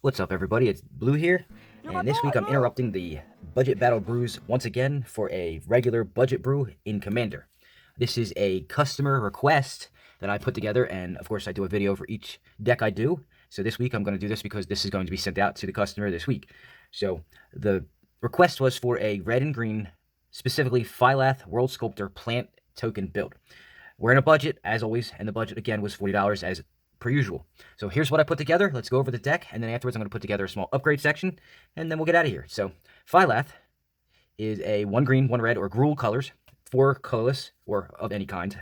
What's up, everybody? It's Blue here, and this week I'm interrupting the budget battle brews once again for a regular budget brew in Commander. This is a customer request that I put together, and of course I do a video for each deck I do. So this week I'm going to do this because this is going to be sent out to the customer this week. So the request was for a red and green, specifically Phylath World Sculptor plant token build. We're in a budget, as always, and the budget again was $40 as per usual. So here's what I put together. Let's go over the deck, and then afterwards I'm going to put together a small upgrade section, and then we'll get out of here. So Phylath is a 1 green, 1 red, or Gruul colors, 4 colorless, or of any kind,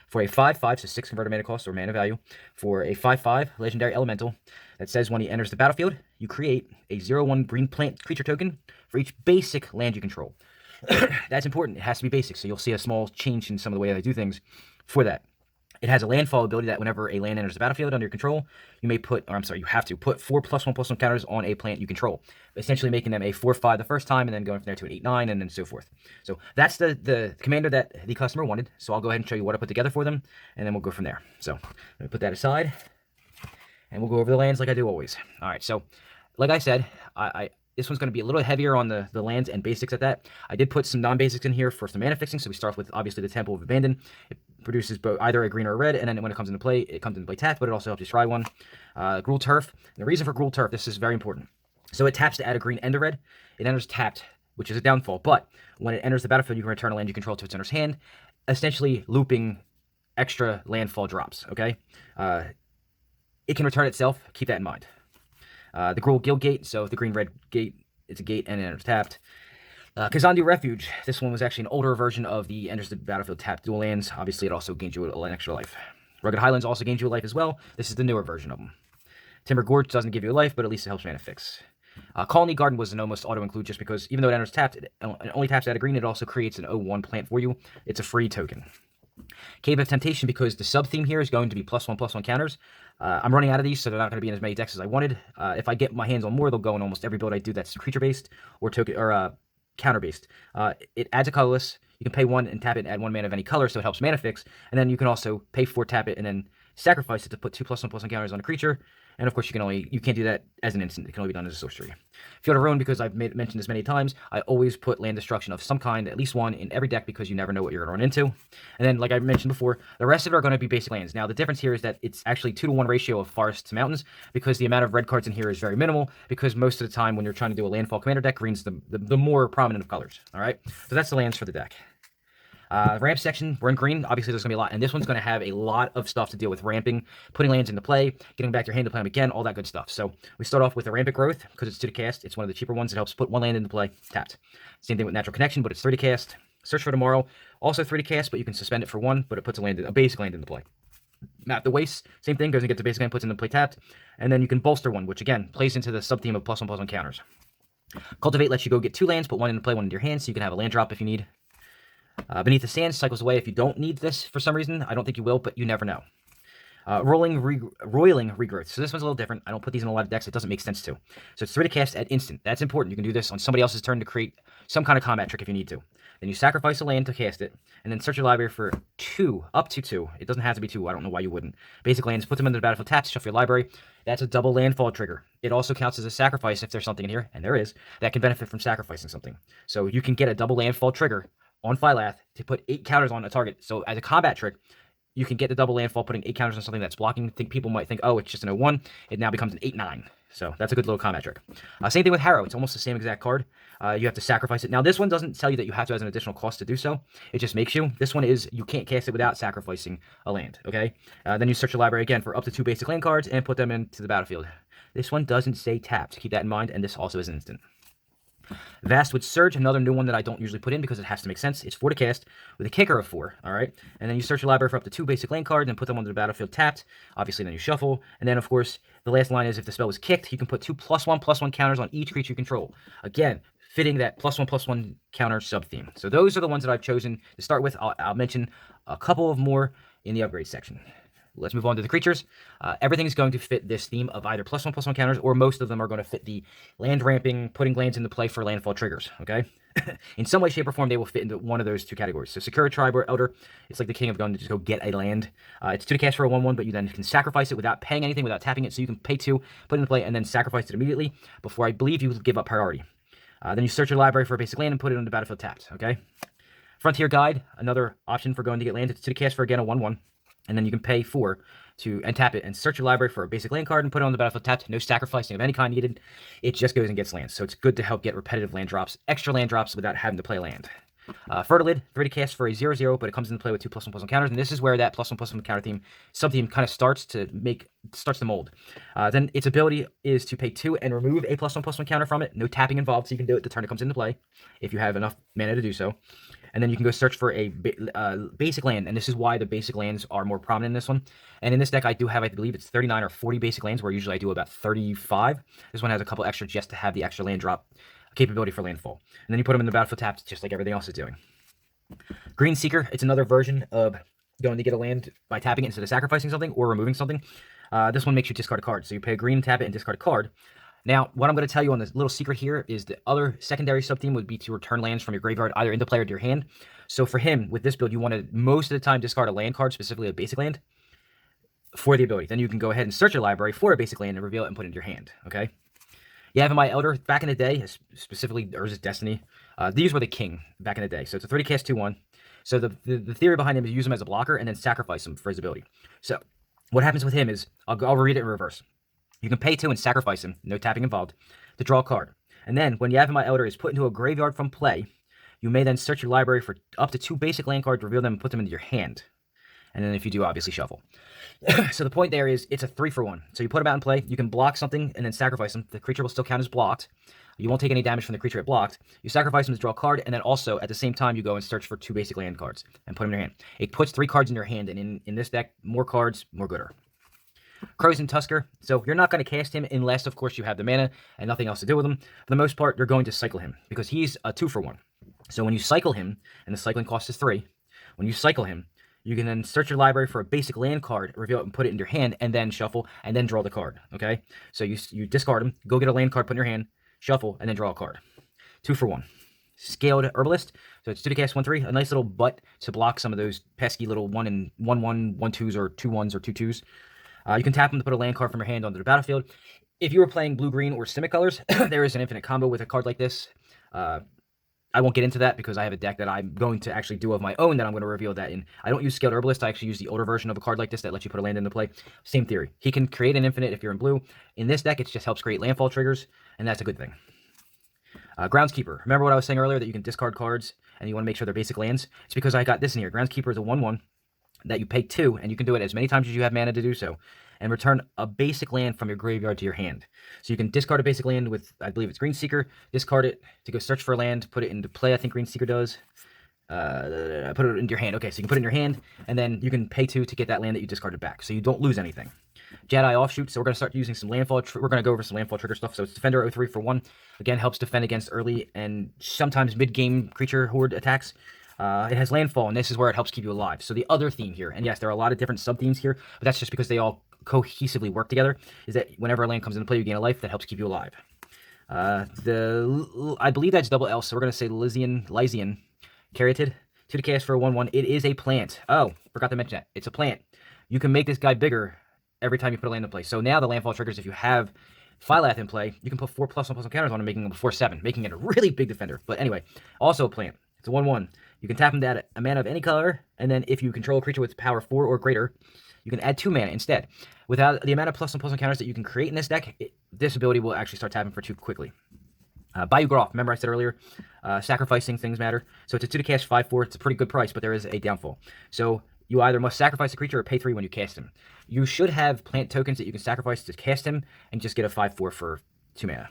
for a 5/5, so 6 converted mana cost or mana value, for a 5/5 legendary elemental that says when he enters the battlefield, you create a 0/1 green plant creature token for each basic land you control. That's important. It has to be basic, so you'll see a small change in some of the way I do things for that. It has a landfall ability that whenever a land enters the battlefield under your control, you may put, or I'm sorry, you have to put 4 +1/+1 counters on a plant you control, essentially making them a 4/5 the first time, and then going from there to an 8/9, and then so forth. So that's the commander that the customer wanted. So I'll go ahead and show you what I put together for them, and then we'll go from there. So let me put that aside, and we'll go over the lands like I do always. All right, so like I said, this one's going to be a little heavier on the lands and basics at that. I did put some non-basics in here for some mana fixing, so we start with, obviously, the Temple of Abandon. It produces both either a green or a red, and then when it comes into play, it comes into play tapped, but it also helps you try one. Gruul Turf. And the reason for Gruul Turf, this is very important. So it taps to add a green and a red. It enters tapped, which is a downfall, but when it enters the battlefield, you can return a land you control to its owner's hand, essentially looping extra landfall drops, okay? It can return itself. Keep that in mind. The Gruul Guild Gate, so the green-red gate, it's a gate and it enters tapped. Kazandu Refuge, this one was actually an older version of the enters the battlefield tapped dual lands. Obviously, it also gains you an extra life. Rugged Highlands also gains you a life as well. This is the newer version of them. Timber Gorge doesn't give you a life, but at least it helps mana fix. Colony Garden was an almost auto-include just because even though it enters tapped, it only taps out a green, it also creates an 0/1 plant for you. It's a free token. Cave of Temptation, because the sub-theme here is going to be +1/+1 counters. I'm running out of these, so they're not going to be in as many decks as I wanted. If I get my hands on more, they'll go in almost every build I do that's creature-based or token or counter-based. It adds a colorless. You can pay 1 and tap it and add 1 mana of any color, so it helps mana fix. And then you can also pay 4, tap it, and then sacrifice it to put 2 +1/+1 counters on a creature. And of course, you can't do that as an instant. It can only be done as a sorcery. Field of Ruin, because I've mentioned this many times, I always put land destruction of some kind, at least one, in every deck because you never know what you're going to run into. And then, like I mentioned before, the rest of it are going to be basic lands. Now, the difference here is that it's actually 2-to-1 ratio of forests to mountains because the amount of red cards in here is very minimal because most of the time when you're trying to do a landfall commander deck, green's the more prominent of colors. All right? So that's the lands for the deck. Ramp section, we're in green. Obviously, there's going to be a lot, and this one's going to have a lot of stuff to deal with ramping, putting lands into play, getting back your hand to play them again, all that good stuff. So we start off with the Rampant Growth, because it's 2 to cast. It's one of the cheaper ones. It helps put 1 land into play, tapped. Same thing with Natural Connection, but it's 3 to cast. Search for Tomorrow, also 3 to cast, but you can suspend it for 1, but it puts a basic land into play. Map the Waste, same thing, goes and gets a basic land, puts into play tapped, and then you can bolster 1, which again, plays into the sub-theme of +1/+1 counters. Cultivate lets you go get 2 lands, put 1 into play, 1 into your hand, so you can have a land drop if you need. Beneath the Sands cycles away if you don't need this for some reason. I don't think you will, but you never know. Roiling Regrowth. So this one's a little different. I don't put these in a lot of decks. It doesn't make sense to. So it's 3 to cast at instant. That's important. You can do this on somebody else's turn to create some kind of combat trick if you need to. Then you sacrifice a land to cast it, and then search your library for 2, up to 2. It doesn't have to be 2. I don't know why you wouldn't. Basic lands, put them into the battlefield taps, shuffle your library. That's a double landfall trigger. It also counts as a sacrifice if there's something in here, and there is, that can benefit from sacrificing something. So you can get a double landfall trigger on Phylath to put 8 counters on a target. So as a combat trick, you can get the double landfall, putting 8 counters on something that's blocking. People might think, oh, it's just an 0/1. It now becomes an 8/9. So that's a good little combat trick. Same thing with Harrow. It's almost the same exact card. You have to sacrifice it. Now, this one doesn't tell you that you have to as an additional cost to do so. It just makes you. This one is you can't cast it without sacrificing a land, okay? Then you search your library again for up to 2 basic land cards and put them into the battlefield. This one doesn't say tapped. Keep that in mind, and this also is instant. Vastwood Surge, another new one that I don't usually put in because it has to make sense. It's 4 to cast with a kicker of 4, all right? And then you search your library for up to 2 basic land cards and put them onto the battlefield tapped. Obviously, then you shuffle. And then, of course, the last line is if the spell was kicked, you can put 2 +1/+1 counters on each creature you control. Again, fitting that +1/+1 counter sub-theme. So those are the ones that I've chosen to start with. I'll mention a couple of more in the upgrade section. Let's move on to the creatures. Everything's going to fit this theme of either +1/+1 counters, or most of them are going to fit the land ramping, putting lands into play for landfall triggers, okay? in some way, shape, or form, they will fit into one of those two categories. So Secure Tribe or Elder, it's like the King of Gun to just go get a land. It's 2 to cast for a 1/1, but you then can sacrifice it without paying anything, without tapping it. So you can pay 2, put it into play, and then sacrifice it immediately before I believe you give up priority. Then you search your library for a basic land and put it on the battlefield tapped, okay? Frontier Guide, another option for going to get land. It's 2 to cast for, again, a 1/1. And then you can pay 4 and tap it and search your library for a basic land card and put it on the battlefield tapped. No sacrificing of any kind needed. It just goes and gets lands. So it's good to help get repetitive land drops, extra land drops without having to play land. Fertilid, 3 to cast for a 0/0, but it comes into play with 2+1/+1 counters, and this is where that +1/+1 counter theme, sub-theme kind of starts to mold. Then its ability is to pay 2 and remove a +1/+1 counter from it. No tapping involved, so you can do it the turn it comes into play, if you have enough mana to do so. And then you can go search for a basic land, and this is why the basic lands are more prominent in this one. And in this deck, I do have, I believe it's 39 or 40 basic lands, where usually I do about 35. This one has a couple extra just to have the extra land drop capability for landfall. And then you put them in the battlefield tapped, just like everything else is doing. Green Seeker, it's another version of going to get a land by tapping it instead of sacrificing something or removing something. This one makes you discard a card. So you pay a green, tap it, and discard a card. Now, what I'm going to tell you on this little secret here is the other secondary sub-theme would be to return lands from your graveyard either into play or to your hand. So for him, with this build, you want to most of the time discard a land card, specifically a basic land, for the ability. Then you can go ahead and search your library for a basic land and reveal it and put it into your hand, okay? Yavimaya Elder, back in the day, specifically Urza's Destiny, these were the king back in the day. So it's a 3 to cast 2/1. So the theory behind him is use him as a blocker and then sacrifice him for his ability. So what happens with him is, I'll read it in reverse. You can pay 2 and sacrifice him, no tapping involved, to draw a card. And then, when Yavimaya Elder is put into a graveyard from play, you may then search your library for up to 2 basic land cards, reveal them, and put them into your hand. And then if you do, obviously shuffle. So the point there is, it's a 3-for-1. So you put them out in play, you can block something and then sacrifice them. The creature will still count as blocked. You won't take any damage from the creature it blocked. You sacrifice them to draw a card, and then also, at the same time, you go and search for 2 basic land cards and put them in your hand. It puts 3 cards in your hand, and in this deck, more cards, more gooder. Crows and Tusker, so you're not going to cast him unless, of course, you have the mana and nothing else to do with him. For the most part, you're going to cycle him, because he's a 2-for-1. So when you cycle him, and the cycling cost is 3, when you cycle him, you can then search your library for a basic land card, reveal it and put it in your hand, and then shuffle, and then draw the card, okay? So you discard him, go get a land card, put in your hand, shuffle, and then draw a card. 2-for-1. Scaled Herbalist, so it's 2 to cast 1/3, a nice little butt to block some of those pesky little 1/1, 1/2s, or 2/1s, or 2/2s. You can tap them to put a land card from your hand onto the battlefield. If you were playing blue-green or Simic colors, there is an infinite combo with a card like this. I won't get into that because I have a deck that I'm going to actually do of my own that I'm going to reveal that in. I don't use Scaled Herbalist. I actually use the older version of a card like this that lets you put a land into play. Same theory. He can create an infinite if you're in blue. In this deck, it just helps create landfall triggers, and that's a good thing. Groundskeeper. Remember what I was saying earlier, that you can discard cards and you want to make sure they're basic lands? It's because I got this in here. Groundskeeper is a 1/1. That you pay 2, and you can do it as many times as you have mana to do so, and return a basic land from your graveyard to your hand. So you can discard a basic land with, I believe it's Green Seeker, discard it to go search for a land, put it into play, I think Green Seeker does. Put it into your hand. Okay, so you can put it in your hand, and then you can pay 2 to get that land that you discarded back, so you don't lose anything. Jedi Offshoot, so we're going to start using some landfall, we're going to go over some landfall trigger stuff. So it's Defender 03-for-1, again, helps defend against early and sometimes mid-game creature horde attacks. It has landfall, and this is where it helps keep you alive. So the other theme here, and yes, there are a lot of different sub-themes here, but that's just because they all cohesively work together, is that whenever a land comes into play, you gain a life that helps keep you alive. I believe that's double L, so we're going to say Lysian Caryatid. 2 to cast for a 1/1. It is a plant. Oh, forgot to mention that. It's a plant. You can make this guy bigger every time you put a land in play. So now the landfall triggers, if you have Phylath in play, you can put 4+1/+1 counters on him, making him a 4/7, making it a really big defender. But anyway, also a plant. It's a 1/1. You can tap him to add a mana of any color, and then if you control a creature with power 4 or greater, you can add 2 mana instead. Without the amount of +1/+1 counters that you can create in this deck, this ability will actually start tapping for 2 quickly. Bayou Groff, remember I said earlier, sacrificing things matter. So it's a 2 to cast 5/4. It's a pretty good price, but there is a downfall. So you either must sacrifice a creature or pay 3 when you cast him. You should have plant tokens that you can sacrifice to cast him and just get a 5/4 for 2 mana.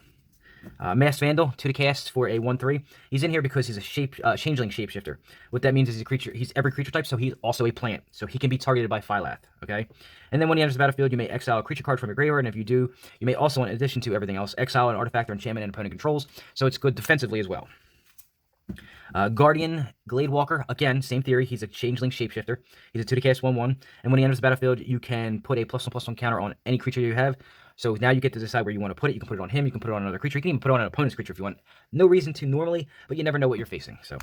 Masked Vandal, 2 to cast for a 1/3. He's in here because he's a changeling shapeshifter. What that means is he's every creature type, so he's also a plant. So he can be targeted by Phylath, okay? And then when he enters the battlefield, you may exile a creature card from your graveyard, and if you do, you may also, in addition to everything else, exile an artifact or enchantment and opponent controls, so it's good defensively as well. Guardian Gladewalker, again, same theory. He's a changeling shapeshifter. He's a 2 to cast 1/1, and when he enters the battlefield, you can put a +1/+1 counter on any creature you have. So now you get to decide where you want to put it. You can put it on him. You can put it on another creature. You can even put it on an opponent's creature if you want. No reason to normally, but you never know what you're facing. So,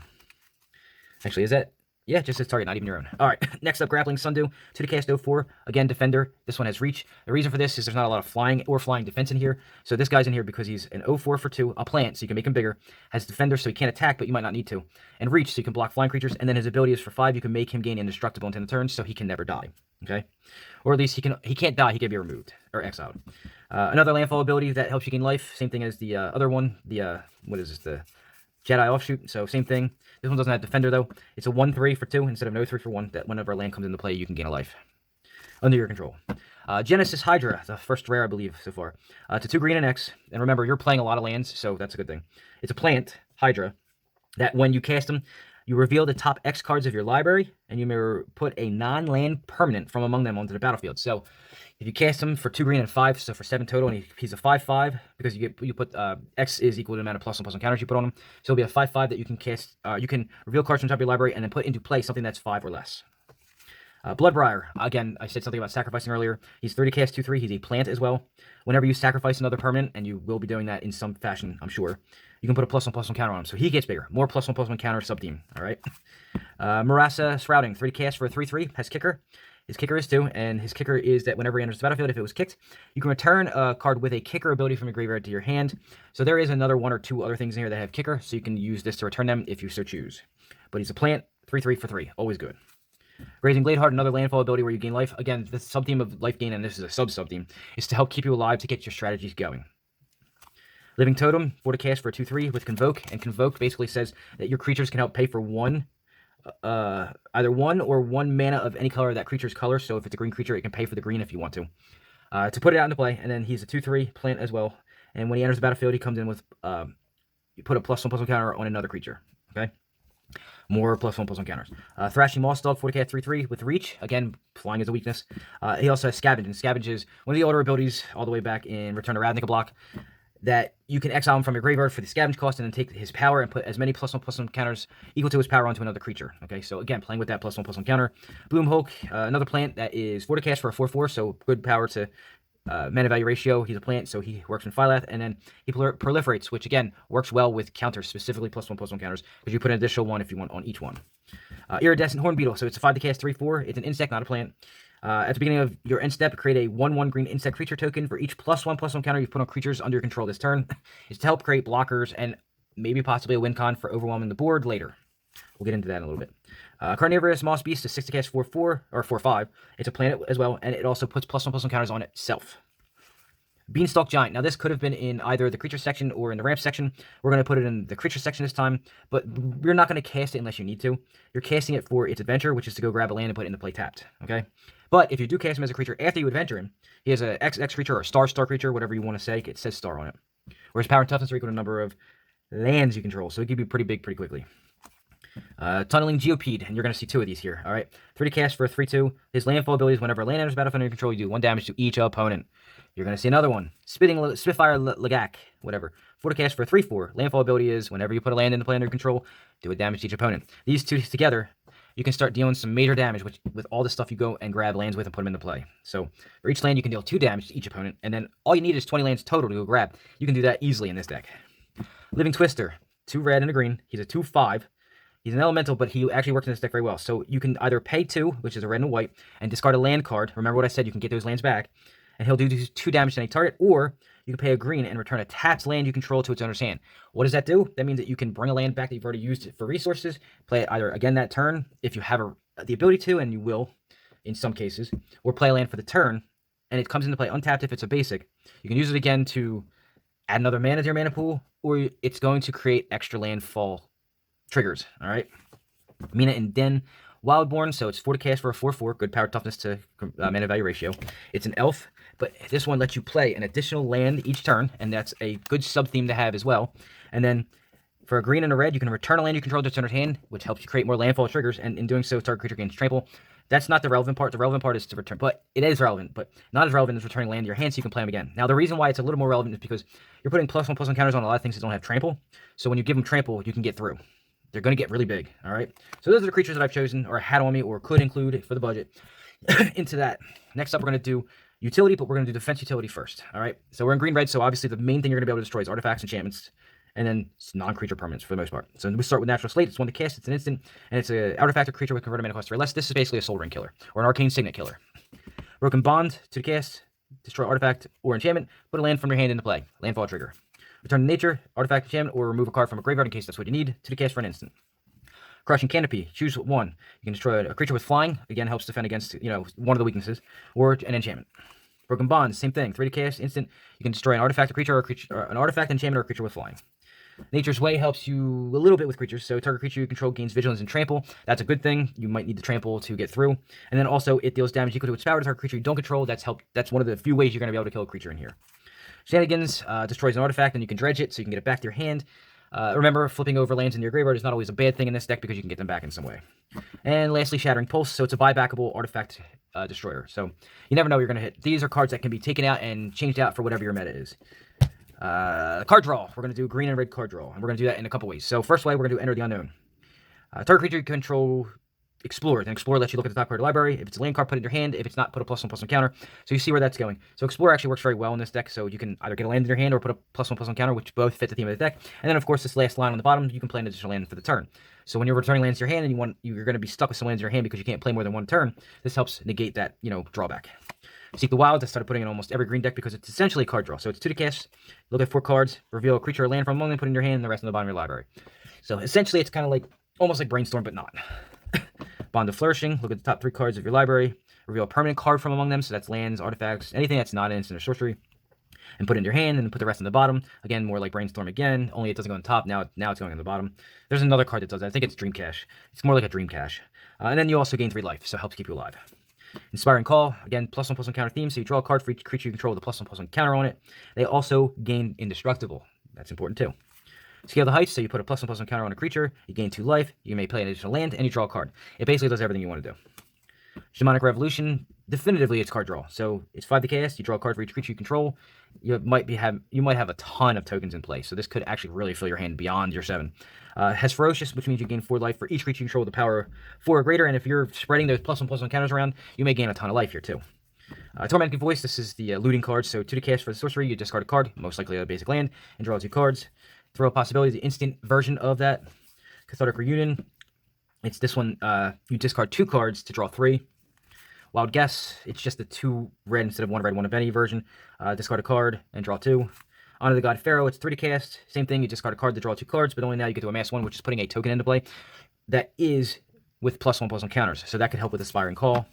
actually, is that... Yeah, just his target, not even your own. All right, next up, Grappling Sundew. 2 to cast 04. Again, Defender. This one has reach. The reason for this is there's not a lot of flying or flying defense in here. So this guy's in here because he's an 04 for 2, a plant, so you can make him bigger. Has Defender, so he can't attack, but you might not need to. And reach, so you can block flying creatures. And then his ability is for 5. You can make him gain indestructible until the turn, so he can never die. Okay? Or at least he can't die, he can be removed or exiled. Another landfall ability that helps you gain life. Same thing as the other one. The, what is this? The Jedi Offshoot. So same thing. This one doesn't have Defender, though. It's a 1-3 for 2 instead of no 3 for 1, that whenever a land comes into play, you can gain a life. Under your control. Genesis Hydra, the first rare, I believe, so far. It's a 2 green and X. And remember, you're playing a lot of lands, so that's a good thing. It's a plant, Hydra, that when you cast them, you reveal the top X cards of your library, and you may put a non-land permanent from among them onto the battlefield. So, if you cast him for 2 green and 5, so for 7 total, and he's a 5/5, because you put X is equal to the amount of +1/+1 counters you put on him. So it'll be a 5/5 that you can cast. You can reveal cards from top of your library and then put into play something that's 5 or less. Bloodbriar. Again, I said something about sacrificing earlier. He's 30 cast 2/3. He's a plant as well. Whenever you sacrifice another permanent, and you will be doing that in some fashion, I'm sure, you can put a +1/+1 counter on him. So he gets bigger. More +1/+1 counter sub-team. All right. Marasa Shrouding. 30 cast for a 3/3. Has kicker. His kicker is 2, and his kicker is that whenever he enters the battlefield, if it was kicked, you can return a card with a kicker ability from your graveyard to your hand. So there is another 1 or 2 other things in here that have kicker, so you can use this to return them if you so choose. But he's a plant, 3/3 for 3. Always good. Raising Bladeheart, another landfall ability where you gain life. Again, the sub-theme of life gain, and this is a sub-sub-theme, is to help keep you alive to get your strategies going. Living Totem, 4 to cast for a 2/3 with Convoke, and Convoke basically says that your creatures can help pay for either 1 or 1 mana of any color of that creature's color. So if it's a green creature, it can pay for the green if you want to put it out into play. And then he's a 2/3 plant as well. And when he enters the battlefield, he comes in with you put a +1/+1 counter on another creature. Okay, more +1/+1 counters. Thrashing Moss Dog, 40 cat 3/3 with reach. Again, flying is a weakness. He also has Scavenge, and Scavenge is one of the older abilities all the way back in Return to Ravnica block, that you can exile him from your graveyard for the scavenge cost and then take his power and put as many +1/+1 counters equal to his power onto another creature. Okay, so again, playing with that +1/+1 counter. Bloom Hulk, another plant that is 4 to cast for a 4/4, so good power to mana value ratio. He's a plant, so he works in Phylath, and then he proliferates, which again works well with counters, specifically +1/+1 counters, because you put an additional 1 if you want on each one. Iridescent Horn Beetle, so it's a 5 to cast 3/4. It's an insect, not a plant. At the beginning of your end step, create a 1/1 green insect creature token for each +1/+1 counter you put on creatures under your control this turn. It's to help create blockers and maybe possibly a win con for overwhelming the board later. We'll get into that in a little bit. Carnivorous Moss Beast is 6 to cast 4/4 or 4/5. It's a planet as well, and it also puts +1/+1 counters on itself. Beanstalk Giant. Now, this could have been in either the creature section or in the ramp section. We're going to put it in the creature section this time, but you're not going to cast it unless you need to. You're casting it for its adventure, which is to go grab a land and put it into play tapped, okay? But if you do cast him as a creature after you adventure him, he has a XX creature or a star creature, whatever you want to say. It says star on it. Whereas power and toughness are equal to the number of lands you control, so it can be pretty big pretty quickly. Tunneling Geopede, and you're going to see 2 of these here, all right? 3 to cast for a 3/2. His landfall ability is whenever a land enters battlefield under your control, you do 1 damage to each opponent. You're going to see another one. Spitfire Lagak, whatever. 4 to cast for a 3/4. Landfall ability is whenever you put a land into play under your control, do a damage to each opponent. These 2 together, you can start dealing some major damage with all the stuff you go and grab lands with and put them into play. So for each land, you can deal 2 damage to each opponent, and then all you need is 20 lands total to go grab. You can do that easily in this deck. Living Twister, 2 red and a green. He's a 2/5. He's an elemental, but he actually works in this deck very well. So you can either pay 2, which is a red and a white, and discard a land card. Remember what I said, you can get those lands back, and he'll do 2 damage to any target, or you can pay a green and return a tapped land you control to its owner's hand. What does that do? That means that you can bring a land back that you've already used for resources, play it either again that turn, if you have the ability to, and you will in some cases, or play a land for the turn, and it comes into play untapped if it's a basic. You can use it again to add another mana to your mana pool, or it's going to create extra landfall triggers, all right? Mina and Den Wildborn, so it's 4 to cast for a 4/4, good power toughness to mana value ratio. It's an elf, but this one lets you play an additional land each turn, and that's a good sub-theme to have as well. And then for a green and a red, you can return a land you control to its owner's hand, which helps you create more landfall triggers, and in doing so, target creature gains trample. That's not the relevant part. The relevant part is to return, but it is relevant, but not as relevant as returning land to your hand so you can play them again. Now, the reason why it's a little more relevant is because you're putting +1/+1 counters on a lot of things that don't have trample, so when you give them trample, you can get through. They're going to get really big, all right? So those are the creatures that I've chosen or had on me or could include for the budget into that. Next up, we're going to do utility, but we're going to do defense utility first. All right. So we're in green red. So obviously the main thing you're going to be able to destroy is artifacts, enchantments, and then non-creature permanents for the most part. So we start with natural slate. It's one to cast. It's an instant, and it's an artifact or creature with converted mana cost 3 or less. This is basically a soul ring killer or an arcane signet killer. Broken bond to the cast. Destroy artifact or enchantment. Put a land from your hand into play. Landfall trigger. Return to nature, artifact, enchantment, or remove a card from a graveyard in case that's what you need to the cast for an instant. Crushing Canopy. Choose one. You can destroy a creature with flying. Again, helps defend against one of the weaknesses, or an enchantment. Broken Bond, same thing. 3 to cast, instant. You can destroy an artifact, a creature, or an artifact, enchantment, or a creature with flying. Nature's Way helps you a little bit with creatures. So target creature you control gains vigilance and trample. That's a good thing. You might need to trample to get through. And then also it deals damage equal to its power to target creature you don't control. That's one of the few ways you're going to be able to kill a creature in here. Shenanigans destroys an artifact, and you can dredge it so you can get it back to your hand. Remember, flipping over lands in your graveyard is not always a bad thing in this deck because you can get them back in some way. And lastly, Shattering Pulse. So it's a buybackable artifact destroyer. So you never know what you're going to hit. These are cards that can be taken out and changed out for whatever your meta is. Card draw. We're going to do green and red card draw. And we're going to do that in a couple ways. So first way, we're going to do Enter the Unknown. Target creature you control explores. And Explore lets you look at the top card of the library. If it's a land card, put it in your hand. If it's not, put a +1/+1 counter. So you see where that's going. So Explore actually works very well in this deck. So you can either get a land in your hand or put a +1/+1 counter, which both fit the theme of the deck. And then, of course, this last line on the bottom, you can play an additional land for the turn. So when you're returning lands to your hand and you're going to be stuck with some lands in your hand because you can't play more than one turn, this helps negate that, drawback. Seek the Wilds, I started putting in almost every green deck because it's essentially a card draw. So it's 2 to cast, look at 4 cards, reveal a creature or land from among them, put it in your hand, and the rest in the bottom of your library. So essentially it's kind of like, almost like Brainstorm, but not. Bond of Flourishing, look at the top 3 cards of your library, reveal a permanent card from among them, so that's lands, artifacts, anything that's not an instant or sorcery, and put it in your hand, and then put the rest in the bottom. Again, more like Brainstorm again, only it doesn't go on top, now it's going on the bottom. There's another card that does that, I think it's Dream Cache. It's more like a Dream Cache. And then you also gain 3 life, so it helps keep you alive. Inspiring Call, again, +1/+1 counter theme, so you draw a card for each creature you control with a +1/+1 counter on it. They also gain Indestructible, that's important too. Scale the Heights, so you put a +1/+1 counter on a creature, you gain 2 life, you may play an additional land, and you draw a card. It basically does everything you want to do. Shamanic Revolution, definitively it's card draw. So it's 5 to cast, you draw a card for each creature you control. You might have a ton of tokens in play, so this could actually really fill your hand beyond your 7. Has Ferocious, which means you gain 4 life for each creature you control with a power 4 or greater, and if you're spreading those +1/+1 counters around, you may gain a ton of life here too. Tormenting Voice, this is the looting card, so 2 to cast for the sorcery, you discard a card, most likely a basic land, and draw 2 cards. Throw a Possibility, the instant version of that. Cathartic Reunion, it's this one, you discard 2 cards to draw 3. Wild Guess, it's just the 2 red instead of 1 red, 1 of any version. Discard a card and draw 2. Honor the God Pharaoh, it's 3 to cast. Same thing, you discard a card to draw 2 cards, but only now you get to amass 1, which is putting a token into play. That is with +1/+1 counters, so that could help with Aspiring Call.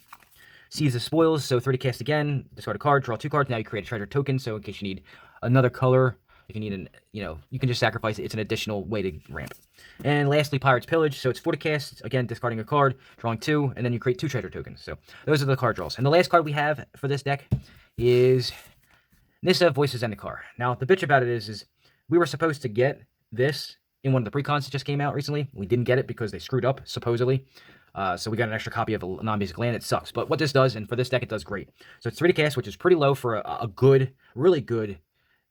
Seize the Spoils, so 3 to cast again, discard a card, draw 2 cards, now you create a treasure token, so in case you need another color, if you need you can just sacrifice it, it's an additional way to ramp. And lastly, Pirate's Pillage, so it's 4 to cast, again, discarding a card, drawing 2, and then you create 2 treasure tokens. So those are the card draws. And the last card we have for this deck is Nissa, Voices Zendikar. Now, the bitch about it is we were supposed to get this in one of the precons that just came out recently. We didn't get it because they screwed up, supposedly. So we got an extra copy of a non-basic land. It sucks. But what this does, and for this deck, it does great. So it's 3 to cast, which is pretty low for a good, really good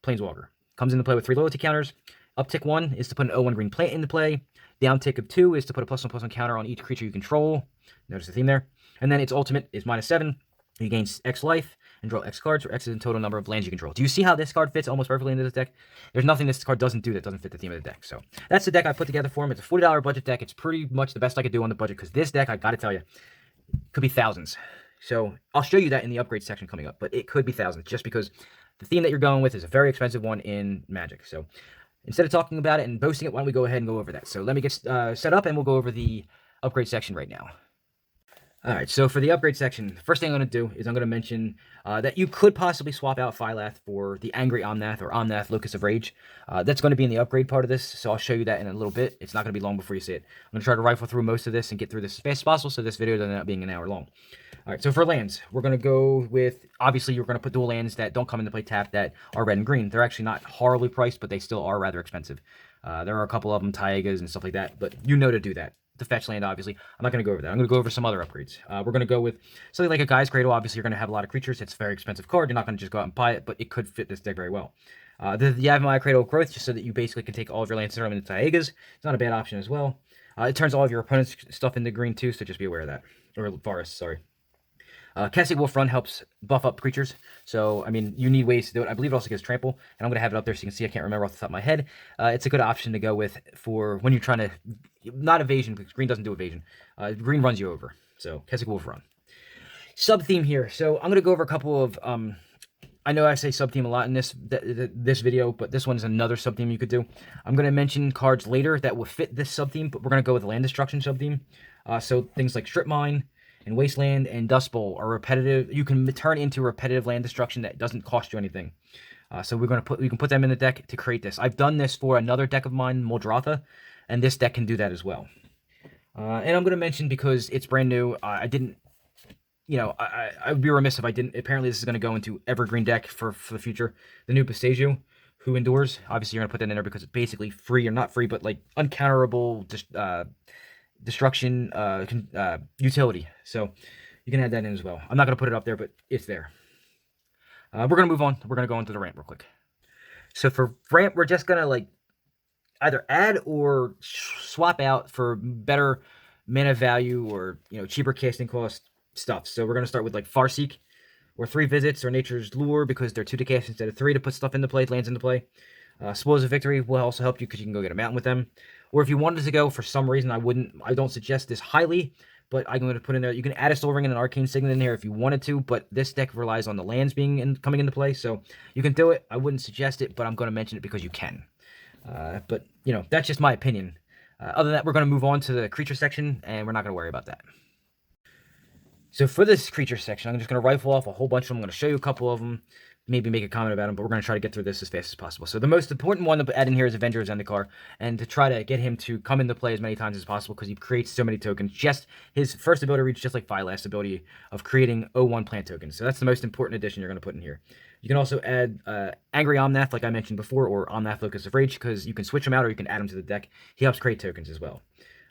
planeswalker. Comes into play with 3 loyalty counters. Uptick 1 is to put an 0/1 green plant into play. Downtick of 2 is to put a +1/+1 counter on each creature you control. Notice the theme there. And then its ultimate is -7. You gain X life and draw X cards, or X is the total number of lands you control. Do you see how this card fits almost perfectly into this deck? There's nothing this card doesn't do that doesn't fit the theme of the deck. So that's the deck I put together for him. It's a $40 budget deck. It's pretty much the best I could do on the budget because this deck, I got to tell you, could be thousands. So I'll show you that in the upgrade section coming up, but it could be thousands just because the theme that you're going with is a very expensive one in Magic. So instead of talking about it and boasting it, why don't we go ahead and go over that? So let me get set up and we'll go over the upgrade section right now. Alright, so for the upgrade section, the first thing I'm going to do is I'm going to mention that you could possibly swap out Phylath for the Angry Omnath or Omnath Locus of Rage. That's going to be in the upgrade part of this, so I'll show you that in a little bit. It's not going to be long before you see it. I'm going to try to rifle through most of this and get through this as fast as possible so this video doesn't end up being an hour long. Alright, so for lands, we're going to go with, obviously you're going to put dual lands that don't come into play tapped that are red and green. They're actually not horribly priced, but they still are rather expensive. There are a couple of them, Taigas and stuff like that, but you know to do that. The fetch land, obviously. I'm not going to go over that. I'm going to go over some other upgrades. We're going to go with something like a Guy's Cradle. Obviously, you're going to have a lot of creatures. It's a very expensive card. You're not going to just go out and buy it, but it could fit this deck very well. The Yavimaya Cradle of Growth, just so that you basically can take all of your lands and turn them into Taigas. It's not a bad option as well. It turns all of your opponent's stuff into green, too, so just be aware of that. Or forest, sorry. Kessig Wolf Run helps buff up creatures, so, I mean, you need ways to do it. I believe it also gives Trample, and I'm going to have it up there so you can see. I can't remember off the top of my head. It's a good option to go with for when you're trying to, not evasion, because green doesn't do evasion. Green runs you over, so Kessig Wolf Run. Sub-theme here, so I'm going to go over a couple of, I know I say sub-theme a lot in this video, but this one's another sub-theme you could do. I'm going to mention cards later that will fit this sub-theme, but we're going to go with the land destruction sub-theme. So things like Strip Mine and Wasteland and Dust Bowl are repetitive. You can turn into repetitive land destruction that doesn't cost you anything. So we can put them in the deck to create this. I've done this for another deck of mine, Muldrotha, and this deck can do that as well. And I'm going to mention, because it's brand new, I didn't, you know, I would be remiss if I didn't. Apparently, this is going to go into Evergreen deck for the future. The new Pistachio, Who Endures. Obviously, you're going to put that in there because it's basically free, or not free, but like uncounterable destruction utility. So you can add that in as well. I'm not going to put it up there, but it's there. We're going to move on. We're going to go into the ramp real quick. So for ramp, we're just going to like either add or swap out for better mana value or, you know, cheaper casting cost stuff. So we're going to start with like Farseek or 3 Visits or Nature's Lure, because they're 2 to cast instead of 3 to put stuff into play, lands into play. Spoils of Victory will also help you because you can go get a mountain with them. Or if you wanted to go, for some reason, I don't suggest this highly, but I'm going to put in there, you can add a Soul Ring and an Arcane Signet in here if you wanted to, but this deck relies on the lands coming into play, so you can do it. I wouldn't suggest it, but I'm going to mention it because you can. But, you know, that's just my opinion. Other than that, we're going to move on to the creature section, and we're not going to worry about that. So for this creature section, I'm just going to rifle off a whole bunch of them. I'm going to show you a couple of them, maybe make a comment about them, but we're going to try to get through this as fast as possible. So the most important one to add in here is Avenger of Zendikar, and to try to get him to come into play as many times as possible, because he creates so many tokens. Just his first ability reads just like Phylath's ability of creating 0/1 plant tokens. So that's the most important addition you're going to put in here. You can also add Angry Omnath, like I mentioned before, or Omnath Locus of Rage, because you can switch him out or you can add him to the deck. He helps create tokens as well.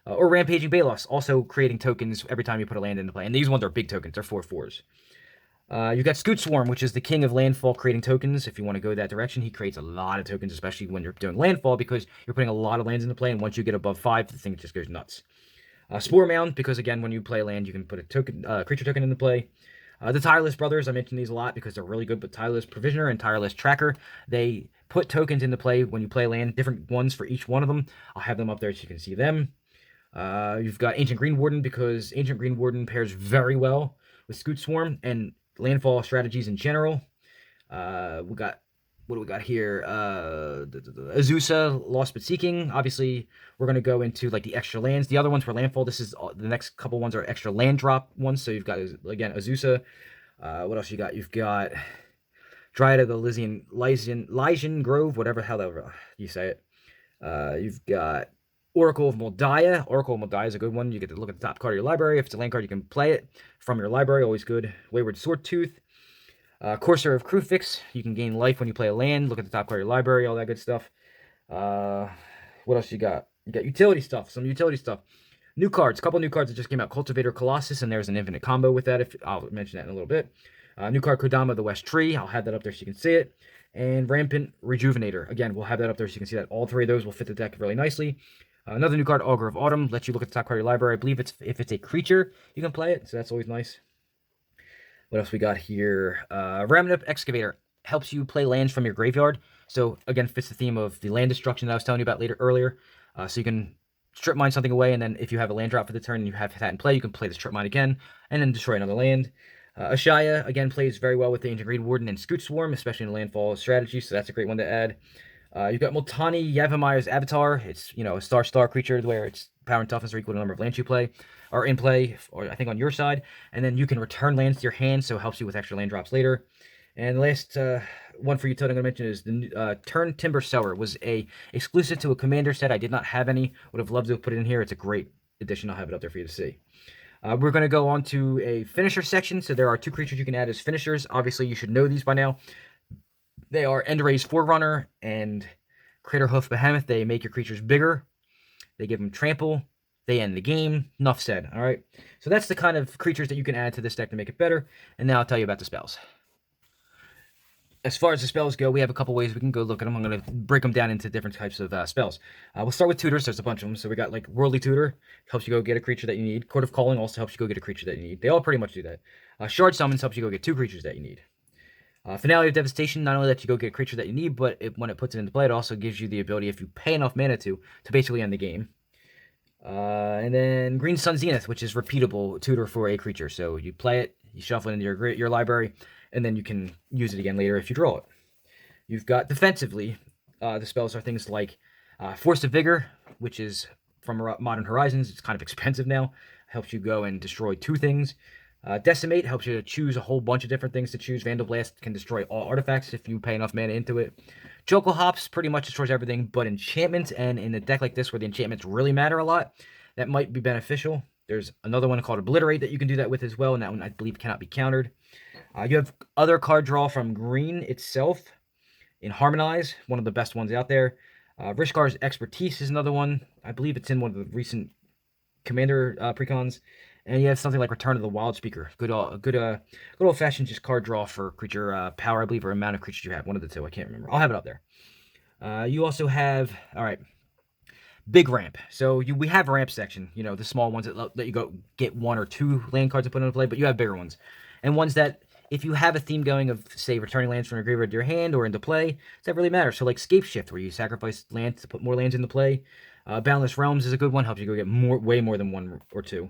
Or Rampaging Balos, also creating tokens every time you put a land into play. And these ones are big tokens. They're 4/4s. You've got Scoot Swarm, which is the king of landfall creating tokens. If you want to go that direction, he creates a lot of tokens, especially when you're doing landfall, because you're putting a lot of lands into play, and once you get above 5, the thing just goes nuts. Spore Mound, because again, when you play land, you can put a creature token into play. The Tireless Brothers, I mention these a lot because they're really good, but Tireless Provisioner and Tireless Tracker, they put tokens into play when you play land, different ones for each one of them. I'll have them up there so you can see them. You've got Ancient Green Warden, because Ancient Green Warden pairs very well with Scoot Swarm and landfall strategies in general. What do we got here? Azusa, Lost But Seeking. Obviously, we're going to go into like the extra lands. The other ones for landfall, this is the next couple ones are extra land drop ones. So you've got, again, Azusa. What else you got? You've got Dryad of the Lysian Grove, whatever, however you say it. You've got Oracle of Moldiah. Oracle of Moldiah is a good one. You get to look at the top card of your library. If it's a land card, you can play it from your library. Always good. Wayward Swordtooth. Courser of Crewfix. You can gain life when you play a land. Look at the top card of your library. All that good stuff. What else you got? You got utility stuff. Some utility stuff. New cards. A couple new cards that just came out. Cultivator Colossus, and there's an infinite combo with that. I'll mention that in a little bit. New card Kodama the West Tree. I'll have that up there so you can see it. And Rampant Rejuvenator. Again, we'll have that up there so you can see that. All 3 of those will fit the deck really nicely. Another new card, Augur of Autumn, lets you look at the top card of your library. I believe if it's a creature, you can play it, so that's always nice. What else we got here? Ramnup Excavator helps you play lands from your graveyard. So, again, fits the theme of the land destruction that I was telling you about earlier. So you can strip mine something away, and then if you have a land drop for the turn and you have that in play, you can play the strip mine again, and then destroy another land. Ashaya, again, plays very well with the Ancient Green Warden and Scoot Swarm, especially in landfall strategy, so that's a great one to add. You've got Multani Yavimai's Avatar. It's, you know, a star creature where its power and toughness are equal to the number of lands you play, or in play, or I think on your side. And then you can return lands to your hand, so it helps you with extra land drops later. And the last one for you, Todd, I'm going to mention is the Turn Timber Seller. Was a exclusive to a commander set. I did not have any. Would have loved to have put it in here. It's a great addition. I'll have it up there for you to see. We're going to go on to a finisher section. So there are 2 creatures you can add as finishers. Obviously, you should know these by now. They are Enduray's Forerunner and Craterhoof Behemoth. They make your creatures bigger. They give them trample. They end the game. Enough said, all right? So that's the kind of creatures that you can add to this deck to make it better. And now I'll tell you about the spells. as far as the spells go, we have a couple ways we can go look at them. I'm going to break them down into different types of spells. We'll start with tutors. There's a bunch of them. So we got like Worldly Tutor, helps you go get a creature that you need. Court of Calling also helps you go get a creature that you need. They all pretty much do that. Shard Summons helps you go get 2 creatures that you need. Finale of Devastation not only lets you go get a creature that you need, but when it puts it into play, it also gives you the ability, if you pay enough mana to basically end the game. And then Green Sun Zenith, which is repeatable tutor for a creature. So you play it, you shuffle it into your library, and then you can use it again later if you draw it. You've got defensively, the spells are things like Force of Vigor, which is from Modern Horizons. It's kind of expensive now. Helps you go and destroy 2 things. Decimate helps you to choose a whole bunch of different things to choose. Vandal Blast can destroy all artifacts if you pay enough mana into it. Jokel Hops pretty much destroys everything but enchantments, and in a deck like this where the enchantments really matter a lot, that might be beneficial. There's another one called Obliterate that you can do that with as well, and that one I believe cannot be countered. You have other card draw from green itself in Harmonize, one of the best ones out there. Rishkar's Expertise is another one. I believe it's in one of the recent Commander precons. And you have something like Return of the Wild Speaker. Good old-fashioned just card draw for creature power, I believe, or amount of creatures you have. One of the 2, I can't remember. I'll have it up there. You also have, all right, Big Ramp. So we have a ramp section, you know, the small ones that let you go get 1 or 2 land cards to put into play, but you have bigger ones. And ones that, if you have a theme going of, say, returning lands from your graveyard to your hand or into play, does that really matter? So like Scape Shift, where you sacrifice lands to put more lands into play. Boundless Realms is a good one, helps you go get way more than 1 or 2.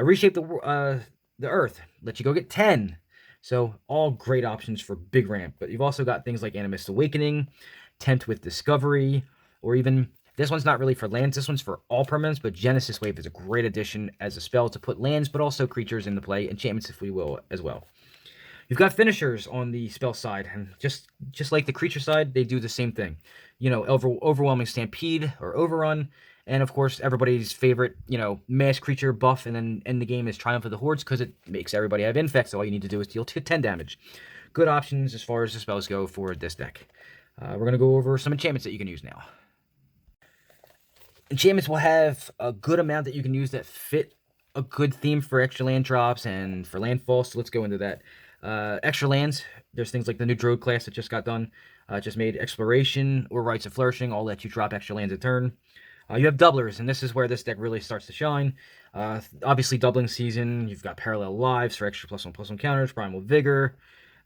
Reshape the Earth, let you go get 10. So all great options for big ramp. But you've also got things like Animist Awakening, Tempt with Discovery, or even, this one's not really for lands, this one's for all permanents, but Genesis Wave is a great addition as a spell to put lands, but also creatures into play, enchantments if we will, as well. You've got finishers on the spell side, and just like the creature side, they do the same thing. You know, Overwhelming Stampede or Overrun, and of course, everybody's favorite, you know, mass creature buff, and then end the game is Triumph of the Hordes, because it makes everybody have infects, so all you need to do is deal 10 damage. Good options as far as the spells go for this deck. We're going to go over some enchantments that you can use now. Enchantments will have a good amount that you can use that fit a good theme for extra land drops and for landfall, so let's go into that. Extra lands, there's things like the new Druid class that just got done, just made Exploration or Rites of Flourishing, all let you drop extra lands a turn. You have doublers, and this is where this deck really starts to shine. Obviously, doubling season, you've got Parallel Lives for extra +1/+1 counters, Primal Vigor.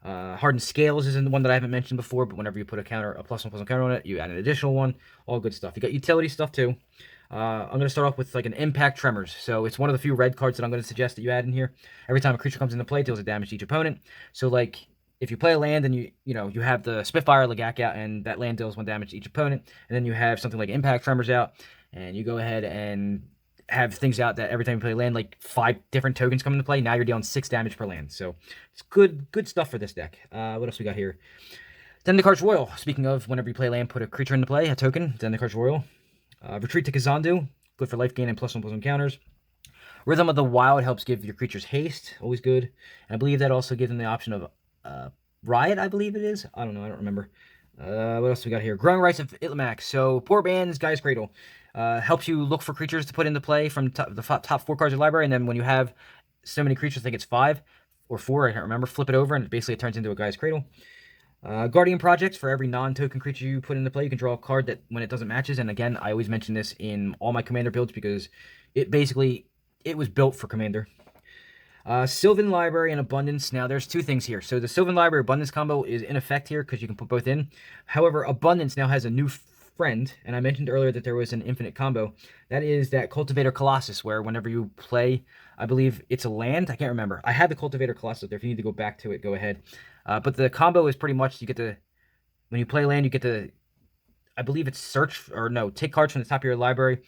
Hardened Scales is the one that I haven't mentioned before, but whenever you put a +1/+1 counter on it, you add an additional one. All good stuff. You got utility stuff too. I'm going to start off with like an Impact Tremors. So it's one of the few red cards that I'm going to suggest that you add in here. Every time a creature comes into play, it deals a damage to each opponent. So like, if you play a land and you have the Spitfire Legak out, and that land deals 1 damage to each opponent, and then you have something like Impact Tremors out, and you go ahead and have things out that every time you play land, like 5 different tokens come into play, now you're dealing 6 damage per land. So it's good stuff for this deck. What else we got here? Zendikar Royal. Speaking of, whenever you play land, put a creature into play, a token, Zendikar Royal. Retreat to Kazandu, good for life gain and +1/+1 counters. Rhythm of the Wild helps give your creatures haste, always good. And I believe that also gives them the option of Riot, I believe it is. I don't know, I don't remember. What else we got here? Growing Rights of Itlimac. So, Poor Band's Guy's Cradle. Helps you look for creatures to put into play from the top 4 cards of the library, and then when you have so many creatures, I think it's 5 or 4, I can't remember, flip it over, and basically it turns into a Guy's Cradle. Guardian Projects, for every non-token creature you put into play, you can draw a card that, when it doesn't matches, and again, I always mention this in all my Commander builds because it was built for Commander. Sylvan Library and Abundance. Now, there's 2 things here. So the Sylvan Library Abundance combo is in effect here because you can put both in. However, Abundance now has a new friend, and I mentioned earlier that there was an infinite combo. That is that Cultivator Colossus, where whenever you play, I believe it's a land. I can't remember. I had the Cultivator Colossus up there. If you need to go back to it, go ahead. But the combo is pretty much, you get to, when you play land, you get to, I believe it's take cards from the top of your library,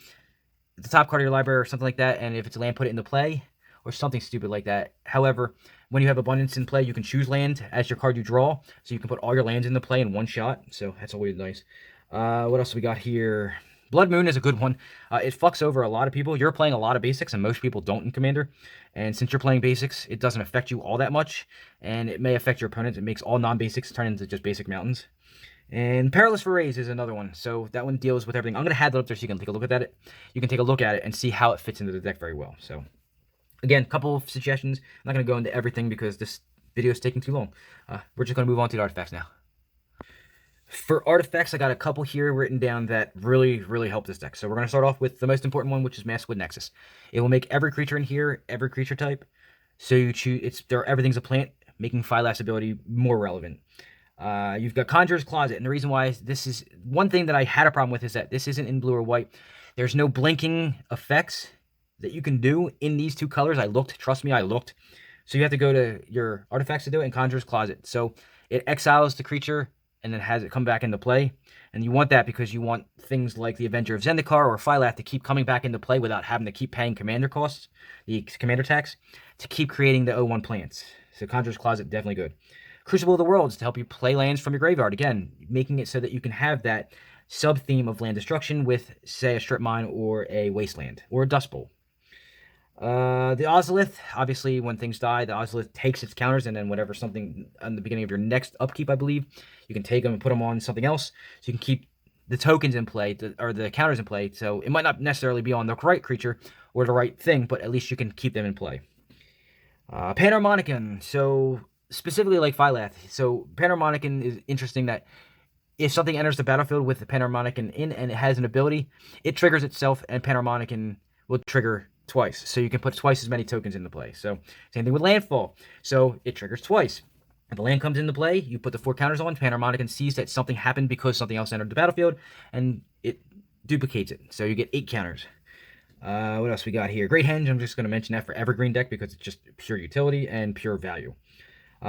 the top card of your library or something like that, and if it's a land, put it into play, or something stupid like that. However, when you have Abundance in play, you can choose land as your card you draw, so you can put all your lands into play in one shot, so that's always nice. What else we got here? Blood Moon is a good one. It fucks over a lot of people. You're playing a lot of basics, and most people don't in Commander. And since you're playing basics, it doesn't affect you all that much, and it may affect your opponents. It makes all non-basics turn into just basic mountains. And Perilous Forays is another one. So that one deals with everything. I'm going to have that up there so you can take a look at it. You can take a look at it and see how it fits into the deck very well. So, again, a couple of suggestions. I'm not going to go into everything because this video is taking too long. We're just going to move on to the artifacts now. For artifacts, I got a couple here written down that really help this deck. So we're going to start off with the most important one, which is Maskwood Nexus. It will make every creature in here, every creature type. So you choose, everything's a plant, making Phylath's ability more relevant. You've got Conjurer's Closet, and the reason why this is one thing that I had a problem with is that this isn't in blue or white. There's no blinking effects that you can do in these two colors. I looked, trust me, I looked. So you have to go to your artifacts to do it in Conjurer's Closet. So it exiles the creature and then has it come back into play. And you want that because you want things like the Avenger of Zendikar or Phylath to keep coming back into play without having to keep paying commander costs, the commander tax, to keep creating the 0/1 plants. So Conjurer's Closet, definitely good. Crucible of the Worlds to help you play lands from your graveyard. Again, making it so that you can have that sub-theme of land destruction with, say, a Strip Mine or a Wasteland or a Dust Bowl. The Ozolith, obviously, when things die, the Ozolith takes its counters, and then whatever something on the beginning of your next upkeep, I believe, you can take them and put them on something else, so you can keep the tokens in play, or the counters in play, so it might not necessarily be on the right creature or the right thing, but at least you can keep them in play. Panharmonicon, so specifically like Phylath, so Panharmonicon is interesting that if something enters the battlefield with the Panharmonicon in and it has an ability, it triggers itself, and Panharmonicon will trigger twice. So you can put twice as many tokens into play. So same thing with Landfall. So it triggers twice. If the land comes into play, you put the 4 counters on, Panharmonicon sees that something happened because something else entered the battlefield, and it duplicates it. So you get 8 counters. What else we got here? Great Henge, I'm just going to mention that for Evergreen deck because it's just pure utility and pure value.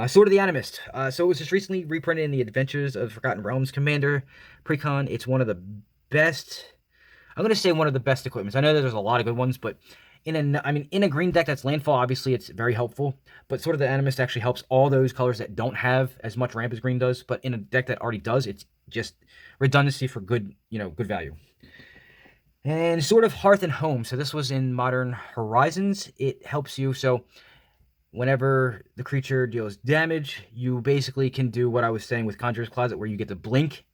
Sword of the Animist. So it was just recently reprinted in the Adventures of Forgotten Realms Commander Precon. It's one of the best, I'm going to say one of the best equipments. I know that there's a lot of good ones, but in a green deck that's landfall, obviously it's very helpful. But Sword of the Animist actually helps all those colors that don't have as much ramp as green does. But in a deck that already does, it's just redundancy for good, good value. And Sword of Hearth and Home. So this was in Modern Horizons. It helps you. So whenever the creature deals damage, you basically can do what I was saying with Conjurer's Closet, where you get to blink,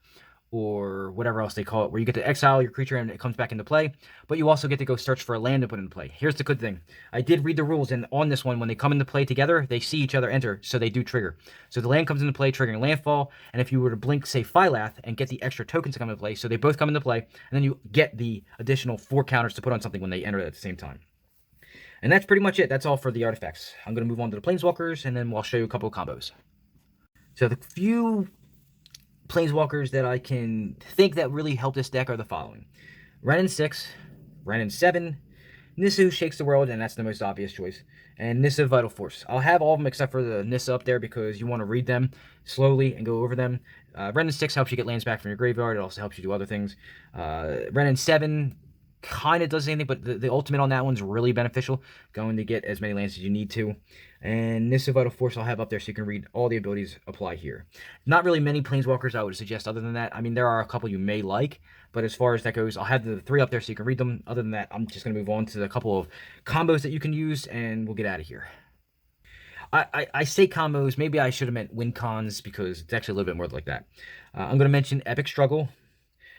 or whatever else they call it, where you get to exile your creature and it comes back into play, but you also get to go search for a land to put into play. Here's the good thing. I did read the rules, and on this one, when they come into play together, they see each other enter, so they do trigger. So the land comes into play, triggering landfall, and if you were to blink, say, Phylath, and get the extra tokens to come into play, so they both come into play, and then you get the additional 4 counters to put on something when they enter at the same time. And that's pretty much it. That's all for the artifacts. I'm going to move on to the planeswalkers, and then I'll show you a couple of combos. So the few planeswalkers that I can think that really help this deck are the following. Renin 6, Renin 7, Nissa Who Shakes the World, and that's the most obvious choice, and Nissa Vital Force. I'll have all of them except for the Nissa up there because you want to read them slowly and go over them. Renin 6 helps you get lands back from your graveyard. It also helps you do other things. Renin 7 kind of does the same thing, but the ultimate on that one's really beneficial, going to get as many lands as you need to. And Nissa Vital Force I'll have up there so you can read all the abilities apply here. Not really many planeswalkers I would suggest other than that. I mean, there are a couple you may like, but as far as that goes, I'll have the 3 up there so you can read them. Other than that, I'm just going to move on to a couple of combos that you can use, and we'll get out of here. I say combos, maybe I should have meant win cons because it's actually a little bit more like that. I'm going to mention Epic Struggle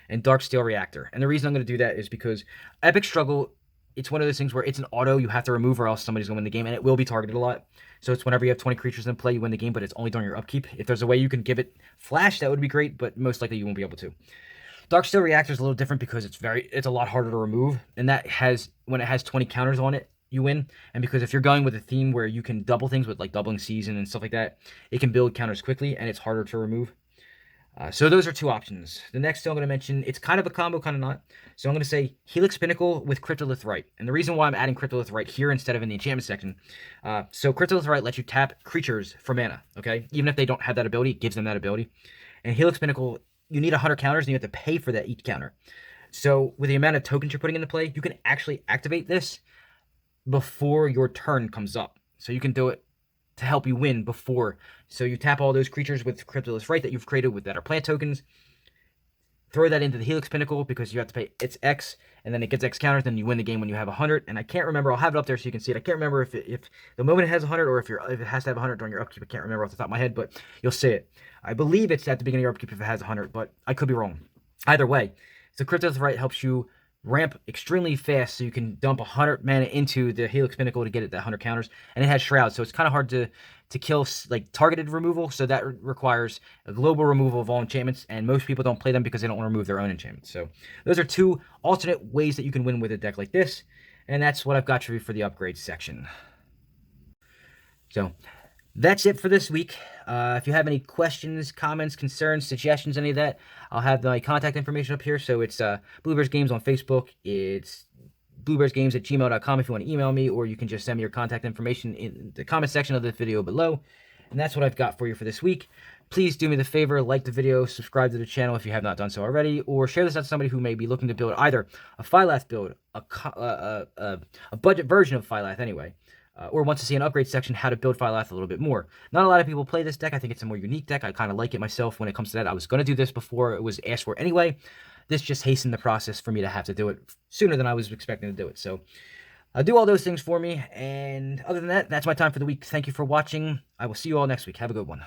and Darksteel Reactor. And the reason I'm going to do that is because Epic Struggle, it's one of those things where it's an auto you have to remove or else somebody's going to win the game, and it will be targeted a lot. So it's whenever you have 20 creatures in play, you win the game, but it's only during your upkeep. If there's a way you can give it flash, that would be great, but most likely you won't be able to. Darksteel Reactor is a little different because it's a lot harder to remove, and that has, when it has 20 counters on it, you win. And because if you're going with a theme where you can double things with like doubling season and stuff like that, it can build counters quickly, and it's harder to remove. So those are 2 options. The next thing I'm going to mention, it's kind of a combo, kind of not. So I'm going to say Helix Pinnacle with Cryptolith Rite. And the reason why I'm adding Cryptolith Rite here instead of in the enchantment section, so Cryptolith Rite lets you tap creatures for mana, okay? Even if they don't have that ability, it gives them that ability. And Helix Pinnacle, you need 100 counters, and you have to pay for that each counter. So with the amount of tokens you're putting into play, you can actually activate this before your turn comes up. So you can do it to help you win before. So you tap all those creatures with Cryptolith Rite that you've created with that are plant tokens, throw that into the Helix Pinnacle because you have to pay its X, and then it gets X counters, then you win the game when you have 100. And I can't remember, I'll have it up there so you can see it. I can't remember if the moment it has 100 or if it has to have 100 during your upkeep. I can't remember off the top of my head, but you'll see it. I believe it's at the beginning of your upkeep if it has 100, but I could be wrong. Either way, so Cryptolith Rite helps you ramp extremely fast, so you can dump 100 mana into the Helix Pinnacle to get it that 100 counters, and it has Shroud, so it's kind of hard to kill like targeted removal, so that requires a global removal of all enchantments, and most people don't play them because they don't want to remove their own enchantments. So those are two alternate ways that you can win with a deck like this, and that's what I've got for you for the upgrade section. So that's it for this week. If you have any questions, comments, concerns, suggestions, any of that, I'll have my contact information up here. So it's Bluebears Games on Facebook. It's bluebearsgames@gmail.com if you want to email me, or you can just send me your contact information in the comment section of the video below. And that's what I've got for you for this week. Please do me the favor, like the video, subscribe to the channel if you have not done so already, or share this out to somebody who may be looking to build either a Phylath build, a budget version of Phylath anyway, or wants to see an upgrade section, how to build Phylath a little bit more. Not a lot of people play this deck. I think it's a more unique deck. I kind of like it myself when it comes to that. I was going to do this before it was asked for anyway. This just hastened the process for me to have to do it sooner than I was expecting to do it. So do all those things for me. And other than that, that's my time for the week. Thank you for watching. I will see you all next week. Have a good one.